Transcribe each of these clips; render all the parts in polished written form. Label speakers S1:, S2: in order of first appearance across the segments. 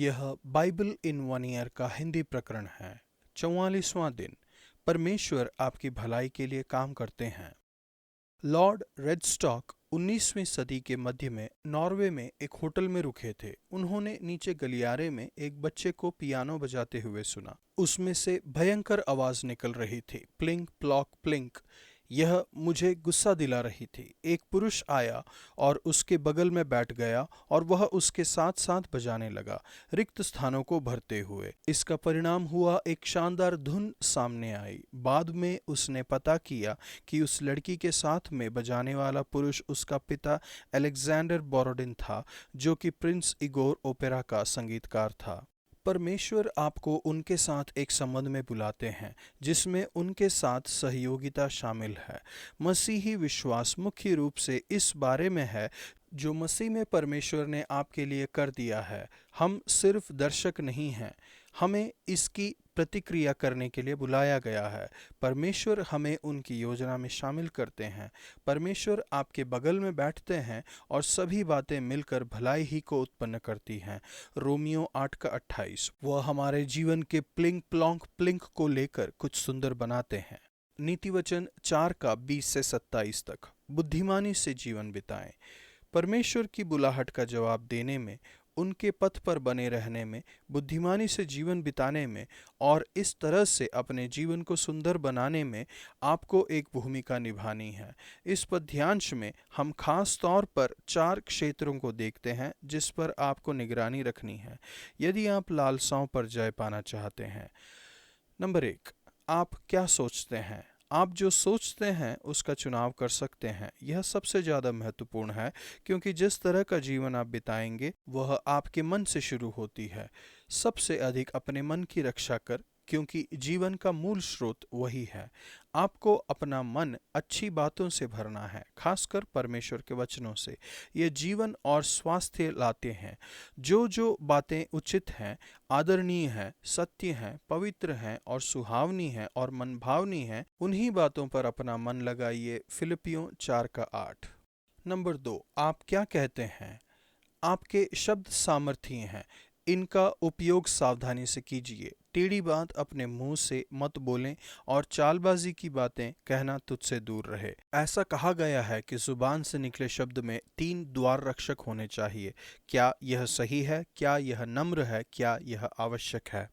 S1: यह Bible in one year का हिंदी प्रकरण है। 44वां दिन। परमेश्वर आपकी भलाई के लिए काम करते हैं। लॉर्ड रेडस्टॉक 19वीं सदी के मध्य में नॉर्वे में एक होटल में रुके थे। उन्होंने नीचे गलियारे में एक बच्चे को पियानो बजाते हुए सुना। उसमें से भयंकर आवाज निकल रही थी, प्लिंक प्लॉक प्लिंक। यह मुझे गुस्सा दिला रही थी। एक पुरुष आया और उसके बगल में बैठ गया और वह उसके साथ साथ बजाने लगा, रिक्त स्थानों को भरते हुए। इसका परिणाम हुआ एक शानदार धुन सामने आई। बाद में उसने पता किया कि उस लड़की के साथ में बजाने वाला पुरुष उसका पिता अलेक्जेंडर बोरोडिन था, जो कि प्रिंस इगोर ओपेरा का संगीतकार था। परमेश्वर आपको उनके साथ एक संबंध में बुलाते हैं जिसमें उनके साथ सहयोगिता शामिल है। मसीही विश्वास मुख्य रूप से इस बारे में है जो मसीह में परमेश्वर ने आपके लिए कर दिया है। हम सिर्फ दर्शक नहीं हैं, हमें इसकी प्रतिक्रिया करने के लिए बुलाया गया है। परमेश्वर हमें उनकी योजना में शामिल करते हैं। परमेश्वर आपके बगल में बैठते हैं और सभी बातें मिलकर भलाई ही को उत्पन्न करती हैं। रोमियो 8:28। वह हमारे जीवन के प्लिंक प्लॉन्क प्लिंक को लेकर कुछ सुंदर बनाते हैं। नीति वचन 4:20-27 तक। बुद्धिमानी से जीवन बिताएं। परमेश्वर की बुलाहट का जवाब देने में, उनके पथ पर बने रहने में, बुद्धिमानी से जीवन बिताने में और इस तरह से अपने जीवन को सुंदर बनाने में आपको एक भूमिका निभानी है। इस पद्यांश में हम खास तौर पर 4 क्षेत्रों को देखते हैं जिस पर आपको निगरानी रखनी है यदि आप लालसाओं पर जय पाना चाहते हैं। नंबर 1, आप क्या सोचते हैं? आप जो सोचते हैं उसका चुनाव कर सकते हैं। यह सबसे ज़्यादा महत्वपूर्ण है क्योंकि जिस तरह का जीवन आप बिताएंगे वह आपके मन से शुरू होती है। सबसे अधिक अपने मन की रक्षा कर, क्योंकि जीवन का मूल स्रोत वही है। आपको अपना मन अच्छी बातों से भरना है, खासकर परमेश्वर के वचनों से। ये जीवन और स्वास्थ्य लाते हैं। जो बातें उचित हैं, आदरणीय हैं, सत्य हैं, पवित्र हैं और सुहावनी हैं और मनभावनी हैं, उन्हीं बातों पर अपना मन लगाइए। फिलिपियों 4:8। नंबर 2, आप क्या कहते हैं? आपके शब्द सामर्थ्य हैं, इनका उपयोग सावधानी से कीजिए। टेढ़ी बात अपने मुंह से मत बोलें और चालबाजी की बातें कहना तुझसे दूर रहे। ऐसा कहा गया है कि जुबान से निकले शब्द में 3 द्वार रक्षक होने चाहिए। क्या यह सही है? क्या यह नम्र है? क्या यह आवश्यक है?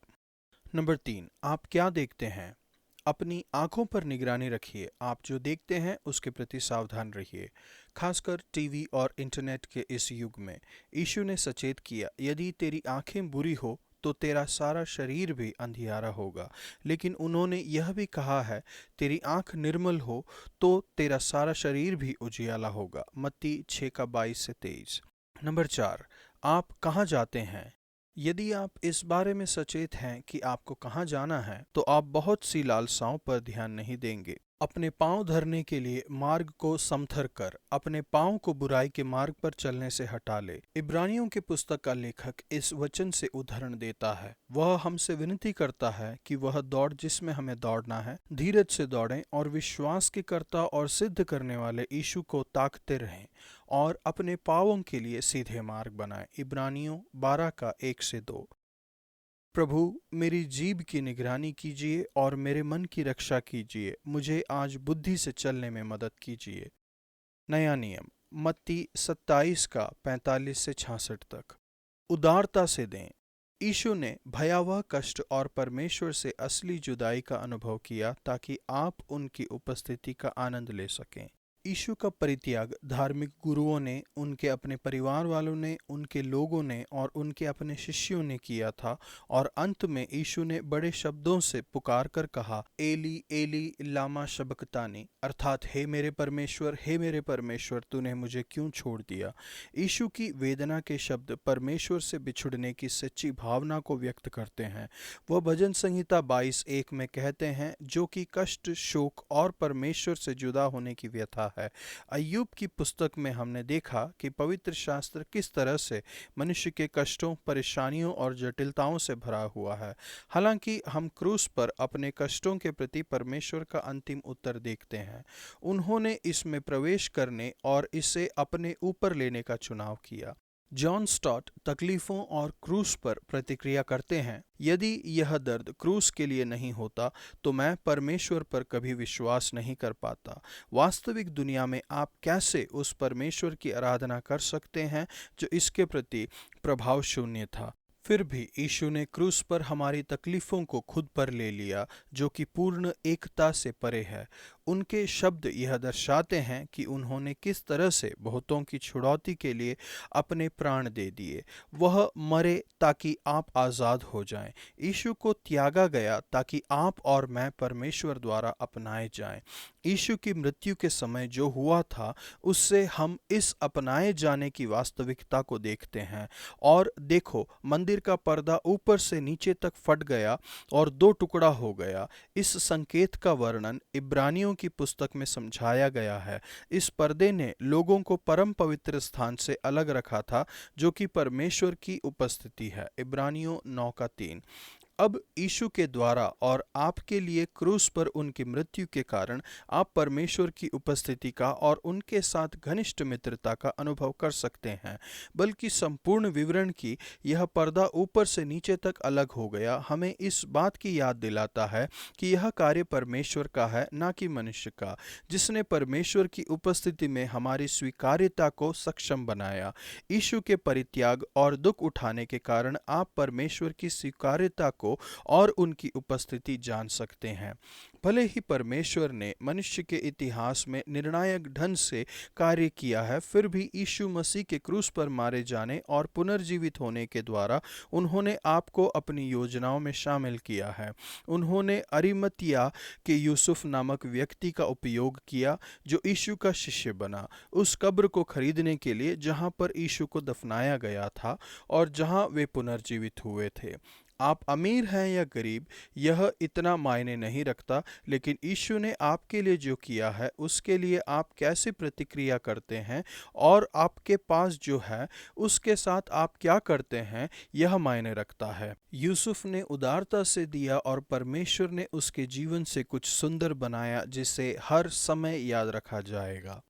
S1: नंबर 3, आप क्या देखते हैं? अपनी आंखों पर निगरानी रखिए। आप जो देखते हैं उसके प्रति सावधान रहिए, खासकर टीवी और इंटरनेट के इस युग में। यीशु ने सचेत किया, यदि तेरी आंखें बुरी हो तो तेरा सारा शरीर भी अंधियारा होगा। लेकिन उन्होंने यह भी कहा है, तेरी आंख निर्मल हो तो तेरा सारा शरीर भी उजियाला होगा। मत्ती 6:22-23। नंबर 4, आप कहाँ जाते हैं? यदि आप इस बारे में सचेत हैं कि आपको कहाँ जाना है, तो आप बहुत सी लालसाओं पर ध्यान नहीं देंगे। अपने पांव धरने के लिए मार्ग को समथर कर, अपने पांव को बुराई के मार्ग पर चलने से हटा ले। इब्रानियों की पुस्तक का लेखक इस वचन से उदाहरण देता है। वह हमसे विनती करता है कि वह दौड़ जिसमें हमें दौड़ना है, धीरज से दौड़ें और विश्वास के कर्ता और सिद्ध करने वाले यीशु को ताकते रहें और अपने पांवों के लिए सीधे मार्ग बनाएं। इब्रानियों 12:1-2। प्रभु, मेरी जीभ की निगरानी कीजिए और मेरे मन की रक्षा कीजिए। मुझे आज बुद्धि से चलने में मदद कीजिए। नया नियम मत्ती 27:45-66 तक। उदारता से दें। यीशु ने भयावह कष्ट और परमेश्वर से असली जुदाई का अनुभव किया ताकि आप उनकी उपस्थिति का आनंद ले सकें। यीशु का परित्याग धार्मिक गुरुओं ने, उनके अपने परिवार वालों ने, उनके लोगों ने और उनके अपने शिष्यों ने किया था और अंत में यीशु ने बड़े शब्दों से पुकार कर कहा, एली एली लामा शबक्तानी, अर्थात हे मेरे परमेश्वर तूने मुझे क्यों छोड़ दिया। यीशु की वेदना के शब्द परमेश्वर से बिछुड़ने की सच्ची भावना को व्यक्त करते हैं। वह भजन संहिता 22:1 में कहते हैं, जो कि कष्ट, शोक और परमेश्वर से जुदा होने की व्यथा है। अय्यूब की पुस्तक में हमने देखा कि पवित्र शास्त्र किस तरह से मनुष्य के कष्टों, परेशानियों और जटिलताओं से भरा हुआ है। हालांकि हम क्रूस पर अपने कष्टों के प्रति परमेश्वर का अंतिम उत्तर देखते हैं। उन्होंने इसमें प्रवेश करने और इसे अपने ऊपर लेने का चुनाव किया। जॉन स्टॉट तकलीफों और क्रूस पर प्रतिक्रिया करते हैं, यदि यह दर्द क्रूस के लिए नहीं होता तो मैं परमेश्वर पर कभी विश्वास नहीं कर पाता। वास्तविक दुनिया में आप कैसे उस परमेश्वर की आराधना कर सकते हैं जो इसके प्रति प्रभाव शून्य था। फिर भी यीशु ने क्रूस पर हमारी तकलीफों को खुद पर ले लिया, जो कि पूर्ण एकता से परे है। उनके शब्द यह दर्शाते हैं कि उन्होंने किस तरह से बहुतों की छुड़ौती के लिए अपने प्राण दे दिए। वह मरे ताकि आप आज़ाद हो जाएं। यीशु को त्यागा गया ताकि आप और मैं परमेश्वर द्वारा अपनाए जाएं। यीशु की मृत्यु के समय जो हुआ था, उससे हम इस अपनाए जाने की वास्तविकता को देखते हैं। और देखो, मंदिर का पर्दा ऊपर से नीचे तक फट गया और दो टुकड़ा हो गया। इस संकेत का वर्णन इब्रानियों की पुस्तक में समझाया गया है। इस पर्दे ने लोगों को परम पवित्र स्थान से अलग रखा था, जो कि परमेश्वर की उपस्थिति है। इब्रानियों 9:3। अब यीशु के द्वारा और आपके लिए क्रूस पर उनकी मृत्यु के कारण आप परमेश्वर की उपस्थिति का और उनके साथ घनिष्ठ मित्रता का अनुभव कर सकते हैं। बल्कि संपूर्ण विवरण की यह पर्दा ऊपर से नीचे तक अलग हो गया हमें इस बात की याद दिलाता है कि यह कार्य परमेश्वर का है, ना कि मनुष्य का, जिसने परमेश्वर की उपस्थिति में हमारी स्वीकार्यता को सक्षम बनाया। यीशु के परित्याग और दुख उठाने के कारण आप परमेश्वर की स्वीकार्यता को और उनकी उपस्थिति जान सकते हैं। भले ही परमेश्वर ने मनुष्य के इतिहास में निर्णायक ढंग से कार्य किया है, फिर भी यीशु मसीह के क्रूस पर मारे जाने और पुनर्जीवित होने के द्वारा उन्होंने आपको अपनी योजनाओं में शामिल किया है। उन्होंने अरिमतिया के यूसुफ नामक व्यक्ति का उपयोग किया, जो यीशु का शिष्य बना, उस कब्र को खरीदने के लिए जहां पर यीशु को दफनाया गया था और जहां वे पुनर्जीवित हुए थे। आप अमीर हैं या गरीब, यह इतना मायने नहीं रखता, लेकिन यीशु ने आपके लिए जो किया है उसके लिए आप कैसे प्रतिक्रिया करते हैं और आपके पास जो है उसके साथ आप क्या करते हैं, यह मायने रखता है। यूसुफ ने उदारता से दिया और परमेश्वर ने उसके जीवन से कुछ सुंदर बनाया जिसे हर समय याद रखा जाएगा।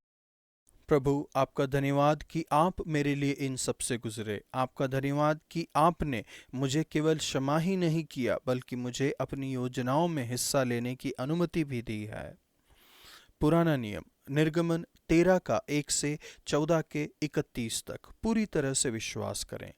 S1: प्रभु, आपका धन्यवाद कि आप मेरे लिए इन सब से गुजरे। आपका धन्यवाद कि आपने मुझे केवल क्षमा ही नहीं किया, बल्कि मुझे अपनी योजनाओं में हिस्सा लेने की अनुमति भी दी है। पुराना नियम निर्गमन 13 का 1 से 14 के 31 तक पूरी तरह से विश्वास करें।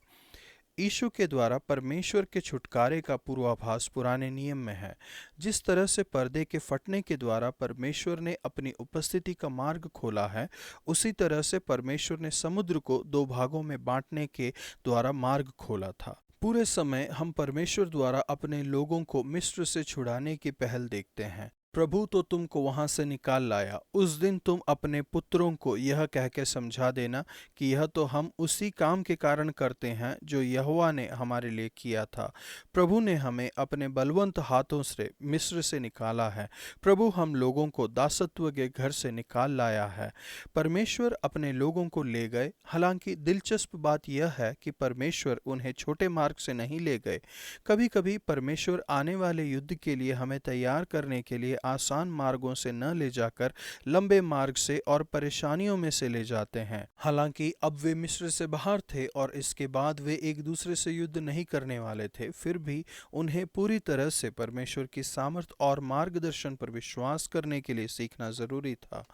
S1: यीशु के द्वारा परमेश्वर के छुटकारे का पूर्वाभास पुराने नियम में है। जिस तरह से पर्दे के फटने के द्वारा परमेश्वर ने अपनी उपस्थिति का मार्ग खोला है, उसी तरह से परमेश्वर ने समुद्र को दो भागों में बांटने के द्वारा मार्ग खोला था। पूरे समय हम परमेश्वर द्वारा अपने लोगों को मिस्र से छुड़ाने की पहल देखते हैं। प्रभु तो तुमको वहां से निकाल लाया। उस दिन तुम अपने पुत्रों को यह कह के समझा देना कि यह तो हम उसी काम के कारण करते हैं जो यहोवा ने हमारे लिए किया था। प्रभु ने हमें अपने बलवंत हाथों से मिस्र से निकाला है। प्रभु हम लोगों को दासत्व के घर से निकाल लाया है। परमेश्वर अपने लोगों को ले गए। हालांकि दिलचस्प बात यह है कि परमेश्वर उन्हें छोटे मार्ग से नहीं ले गए। कभी कभी परमेश्वर आने वाले युद्ध के लिए हमें तैयार करने के लिए आसान मार्गों से न ले जाकर लंबे मार्ग से और परेशानियों में से ले जाते हैं। हालांकि अब वे मिस्र से बाहर थे और इसके बाद वे एक दूसरे से युद्ध नहीं करने वाले थे, फिर भी उन्हें पूरी तरह से परमेश्वर की सामर्थ और मार्गदर्शन पर विश्वास करने के लिए सीखना जरूरी था।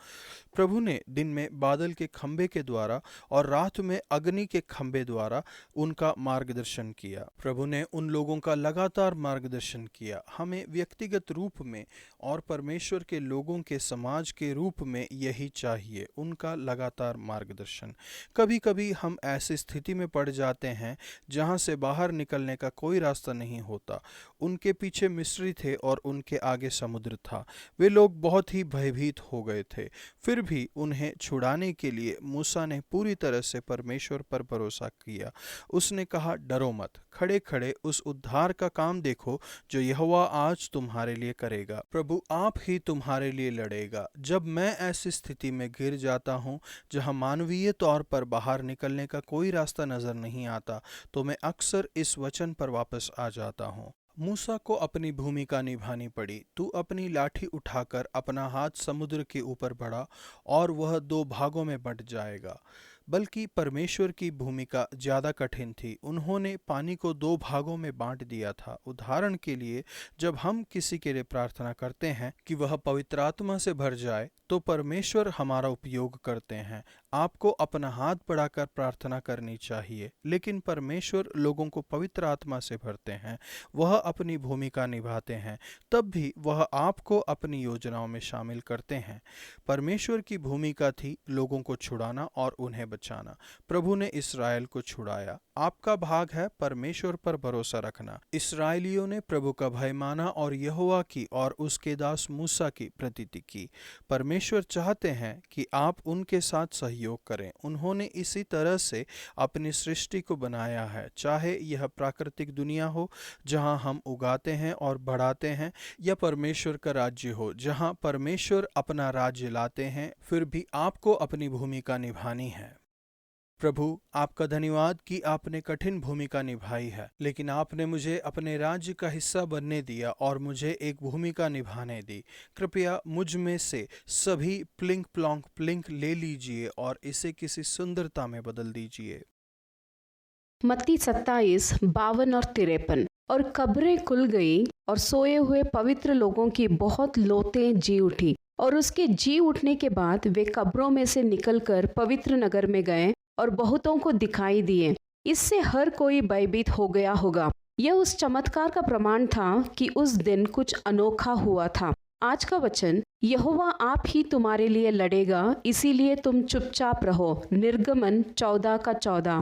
S1: प्रभु ने दिन में बादल के खंबे के द्वारा और रात में अग्नि के खंबे द्वारा उनका मार्गदर्शन किया। प्रभु ने उन लोगों का लगातार मार्गदर्शन किया। हमें व्यक्तिगत रूप में और परमेश्वर के लोगों के समाज के रूप में यही चाहिए, उनका लगातार मार्गदर्शन। कभी कभी हम ऐसी स्थिति में पड़ जाते हैं जहां से बाहर निकलने का कोई रास्ता नहीं होता। उनके पीछे मिस्री थे और उनके आगे समुद्र था। वे लोग बहुत ही भयभीत हो गए थे। फिर भी उन्हें छुड़ाने के लिए मूसा ने पूरी तरह से परमेश्वर पर भरोसा किया। उसने कहा, डरो मत, खड़े खड़े उस उद्धार का काम देखो जो यहोवा आज तुम्हारे लिए करेगा। प्रभु आप ही तुम्हारे लिए लड़ेगा। जब मैं ऐसी स्थिति में गिर जाता हूँ जहाँ मानवीय तौर पर बाहर निकलने का कोई रास्ता नजर नहीं आता, तो मैं अक्सर इस वचन पर वापस आ जाता हूँ। मूसा को अपनी भूमिका निभानी पड़ी। तू अपनी लाठी उठाकर अपना हाथ समुद्र के ऊपर बढ़ा और वह दो भागों में बंट जाएगा। बल्कि परमेश्वर की भूमिका ज्यादा कठिन थी। उन्होंने पानी को दो भागों में बांट दिया था। उदाहरण के लिए, जब हम किसी के लिए प्रार्थना करते हैं कि वह पवित्र आत्मा से भर जाए, तो परमेश्वर हमारा उपयोग करते हैं। आपको अपना हाथ बढ़ाकर प्रार्थना करनी चाहिए, लेकिन परमेश्वर लोगों को पवित्र आत्मा से भरते हैं। वह अपनी भूमिका निभाते हैं, तब भी वह आपको अपनी योजनाओं में शामिल करते हैं। परमेश्वर की भूमिका थी लोगों को छुड़ाना और उन्हें बचाना। प्रभु ने इस्राएल को छुड़ाया। आपका भाग है परमेश्वर पर भरोसा रखना। इस्राएलियों ने प्रभु का भय माना और यहोवा की और उसके दास मूसा की प्रतीति की। परमेश्वर चाहते हैं कि आप उनके साथ सहयोग करें। उन्होंने इसी तरह से अपनी सृष्टि को बनाया है, चाहे यह प्राकृतिक दुनिया हो जहां हम उगाते हैं और बढ़ाते हैं, या परमेश्वर का राज्य हो जहां परमेश्वर अपना राज्य लाते हैं। फिर भी आपको अपनी भूमिका निभानी है। प्रभु, आपका धन्यवाद कि आपने कठिन भूमिका निभाई है, लेकिन आपने मुझे अपने राज्य का हिस्सा बनने दिया और मुझे एक भूमिका निभाने दी। कृपया मुझ में से सभी प्लिंक प्लॉन्क प्लिंक ले लीजिए और इसे किसी सुंदरता में बदल दीजिए।
S2: मत्ती 27, 52 और 53। और कब्रें खुल गई और सोए हुए पवित्र लोगों की बहुत लौतें जी उठी, और उसके जी उठने के बाद वे कब्रों में से निकलकर पवित्र नगर में गए और बहुतों को दिखाई दिए। इससे हर कोई भयभीत हो गया होगा। यह उस चमत्कार का प्रमाण था कि उस दिन कुछ अनोखा हुआ था। आज का वचन, यहोवा आप ही तुम्हारे लिए लड़ेगा, इसीलिए तुम चुपचाप रहो। निर्गमन 14 का 14।